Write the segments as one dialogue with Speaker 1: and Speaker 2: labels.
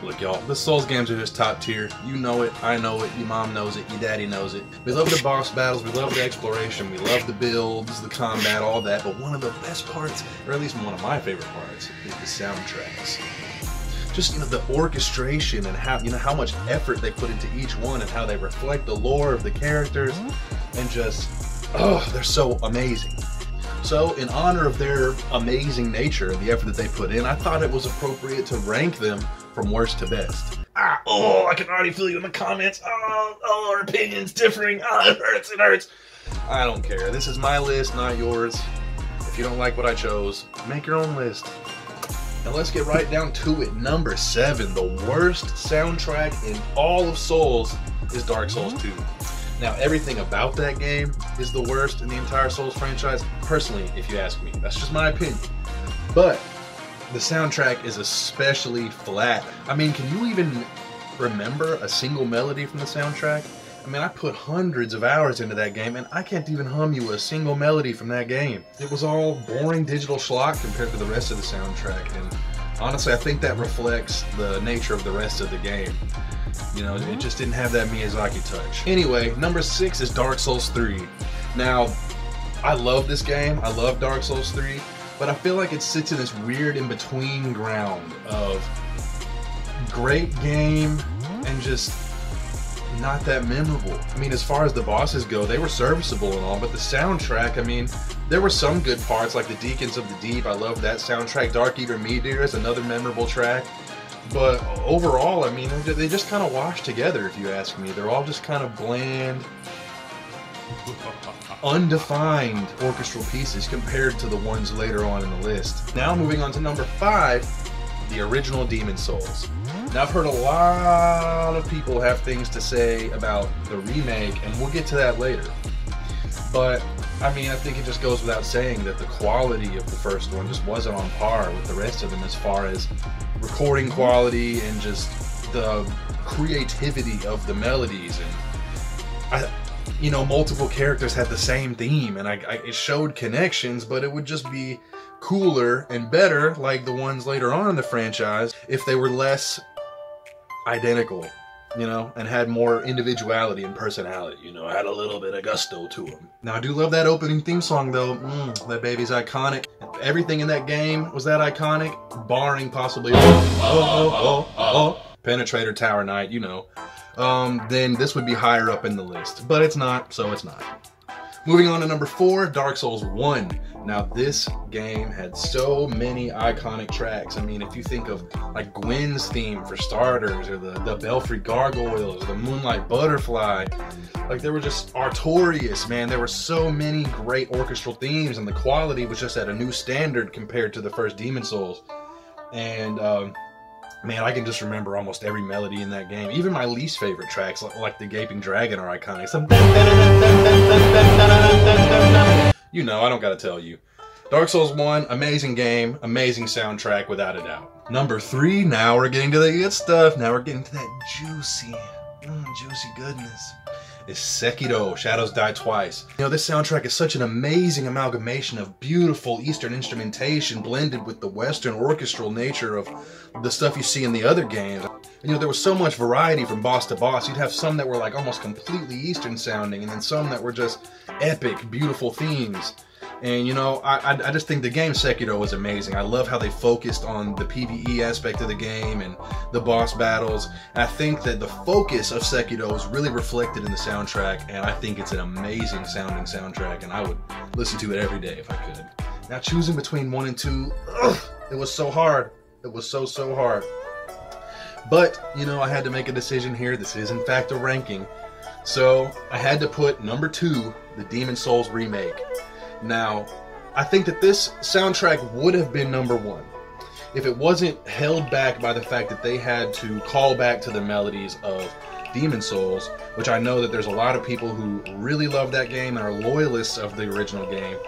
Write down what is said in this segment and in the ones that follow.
Speaker 1: Look, y'all, the Souls games are just top tier. You know it, I know it, your mom knows it, your daddy knows it. We love the boss battles, we love the exploration, we love the builds, the combat, all that, but one of the best parts, or at least one of my favorite parts, is the soundtracks. Just, you know, the orchestration and how, you know, how much effort they put into each one and how they reflect the lore of the characters, and just, oh, they're so amazing. So, in honor of their amazing nature and the effort that they put in, I thought it was appropriate to rank them from worst to best. I can already feel you in the comments. Our opinions differing. It hurts, it hurts. I don't care. This is my list, not yours. If you don't like what I chose, make your own list. Now let's get right down to it. Number 7, the worst soundtrack in all of Souls is Dark Souls 2. Now, everything about that game is the worst in the entire Souls franchise, personally, if you ask me. That's just my opinion. But the soundtrack is especially flat. I mean, can you even remember a single melody from the soundtrack? I mean, I put hundreds of hours into that game, and I can't even hum you a single melody from that game. It was all boring digital schlock compared to the rest of the soundtrack, and honestly, I think that reflects the nature of the rest of the game. You know, it just didn't have that Miyazaki touch. Anyway, number 6 is Dark Souls 3. Now, I love this game. I love Dark Souls 3, but I feel like it sits in this weird in-between ground of great game and just not that memorable. I mean, as far as the bosses go, they were serviceable and all, but the soundtrack, I mean, there were some good parts, like the Deacons of the Deep. I love that soundtrack. Dark Eater Meteor is another memorable track. But overall, I mean, they just kind of wash together, if you ask me. They're all just kind of bland, undefined orchestral pieces compared to the ones later on in the list. Now moving on to number 5, the original Demon Souls. Now I've heard a lot of people have things to say about the remake, and we'll get to that later. But, I mean, I think it just goes without saying that the quality of the first one just wasn't on par with the rest of them as far as recording quality and just the creativity of the melodies. And you know, multiple characters had the same theme, and it showed connections, but it would just be cooler and better, like the ones later on in the franchise, if they were less identical, you know, and had more individuality and personality, you know, had a little bit of gusto to them. Now, I do love that opening theme song, though. That baby's iconic. Everything in that game was that iconic, barring possibly Penetrator Tower Knight, you know. Then this would be higher up in the list, but it's not, so it's not. Moving on to number 4, Dark Souls 1. Now, this game had so many iconic tracks. I mean, if you think of like Gwyn's theme for starters, or the Belfry Gargoyles, or the Moonlight Butterfly, like they were just Artorias, man. There were so many great orchestral themes, and the quality was just at a new standard compared to the first Demon Souls. And man, I can just remember almost every melody in that game. Even my least favorite tracks, like the Gaping Dragon, are iconic. You know, I don't gotta tell you. Dark Souls 1, amazing game, amazing soundtrack, without a doubt. Number 3, now we're getting to the good stuff. Now we're getting to that juicy goodness. Is Sekiro, Shadows Die Twice. You know, this soundtrack is such an amazing amalgamation of beautiful Eastern instrumentation blended with the Western orchestral nature of the stuff you see in the other games. And, you know, there was so much variety from boss to boss. You'd have some that were like almost completely Eastern sounding, and then some that were just epic, beautiful themes. And, you know, I just think the game Sekiro was amazing. I love how they focused on the PvE aspect of the game and the boss battles. And I think that the focus of Sekiro is really reflected in the soundtrack, and I think it's an amazing sounding soundtrack, and I would listen to it every day if I could. Now, choosing between 1 and 2, it was so hard. It was so hard. But, you know, I had to make a decision here. This is, in fact, a ranking. So, I had to put number 2, the Demon Souls remake. Now, I think that this soundtrack would have been number 1 if it wasn't held back by the fact that they had to call back to the melodies of Demon Souls, which I know that there's a lot of people who really love that game and are loyalists of the original game.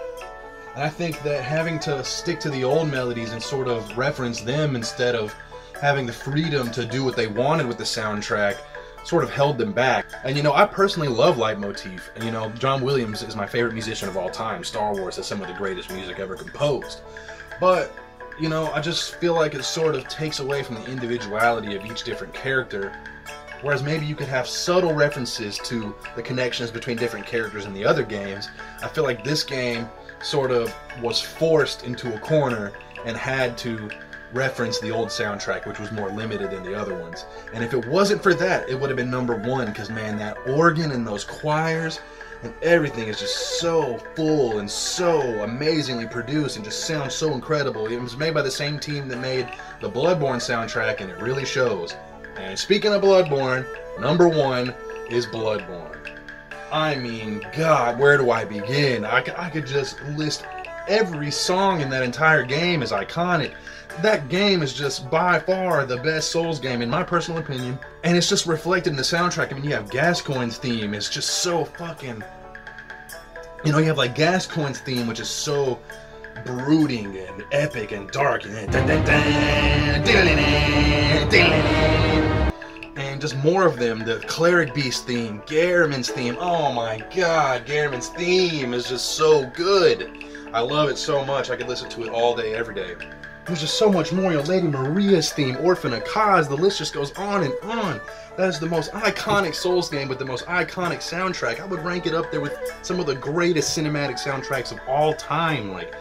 Speaker 1: And I think that having to stick to the old melodies and sort of reference them instead of having the freedom to do what they wanted with the soundtrack sort of held them back. And you know, I personally love Leitmotif, and you know, John Williams is my favorite musician of all time. Star Wars has some of the greatest music ever composed. But you know, I just feel like it sort of takes away from the individuality of each different character. Whereas maybe you could have subtle references to the connections between different characters in the other games. I feel like this game sort of was forced into a corner and had to reference the old soundtrack, which was more limited than the other ones. And if it wasn't for that, it would have been #1, because man, that organ and those choirs and everything is just so full and so amazingly produced and just sounds so incredible. It was made by the same team that made the Bloodborne soundtrack, and it really shows. And speaking of Bloodborne, #1 is Bloodborne. I mean, God, where do I begin? I could just list every song in that entire game is iconic. That game is just by far the best Souls game in my personal opinion. And it's just reflected in the soundtrack. I mean, you have Gascoigne's theme. It's just so fucking... You know, you have like Gascoigne's theme, which is so brooding and epic and dark. And just more of them. The Cleric Beast theme, Garamond's theme. Oh my God, Garamond's theme is just so good. I love it so much. I could listen to it all day, every day. There's just so much more. You know, Lady Maria's theme, Orphan of Kaz, the list just goes on and on. That is the most iconic Souls game with the most iconic soundtrack. I would rank it up there with some of the greatest cinematic soundtracks of all time, like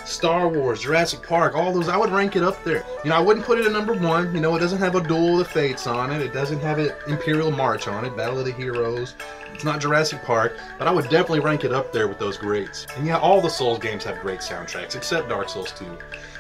Speaker 1: Star Wars, Jurassic Park, all those. I would rank it up there. You know, I wouldn't put it at #1. You know, it doesn't have a Duel of the Fates on it. It doesn't have an Imperial March on it, Battle of the Heroes. It's not Jurassic Park, but I would definitely rank it up there with those greats. And yeah, all the Souls games have great soundtracks, except Dark Souls 2.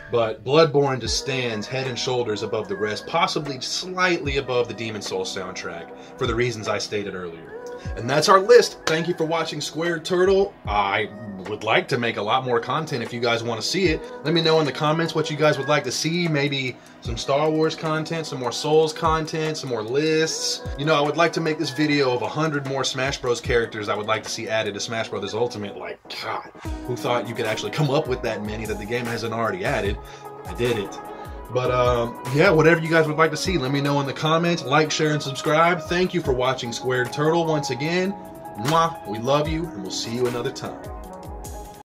Speaker 1: But Bloodborne just stands head and shoulders above the rest, possibly slightly above the Demon Souls soundtrack, for the reasons I stated earlier. And that's our list. Thank you for watching Squared Turtle. I would like to make a lot more content if you guys want to see it. Let me know in the comments what you guys would like to see. Maybe some Star Wars content, some more Souls content, some more lists. You know, I would like to make this video of 100 more Smash Bros. Characters I would like to see added to Smash Bros. Ultimate. Like, God, who thought you could actually come up with that many that the game hasn't already added? I did it. But yeah, whatever you guys would like to see, let me know in the comments. Like, share, and subscribe. Thank you for watching Squared Turtle once again. Mwah, we love you, and we'll see you another time.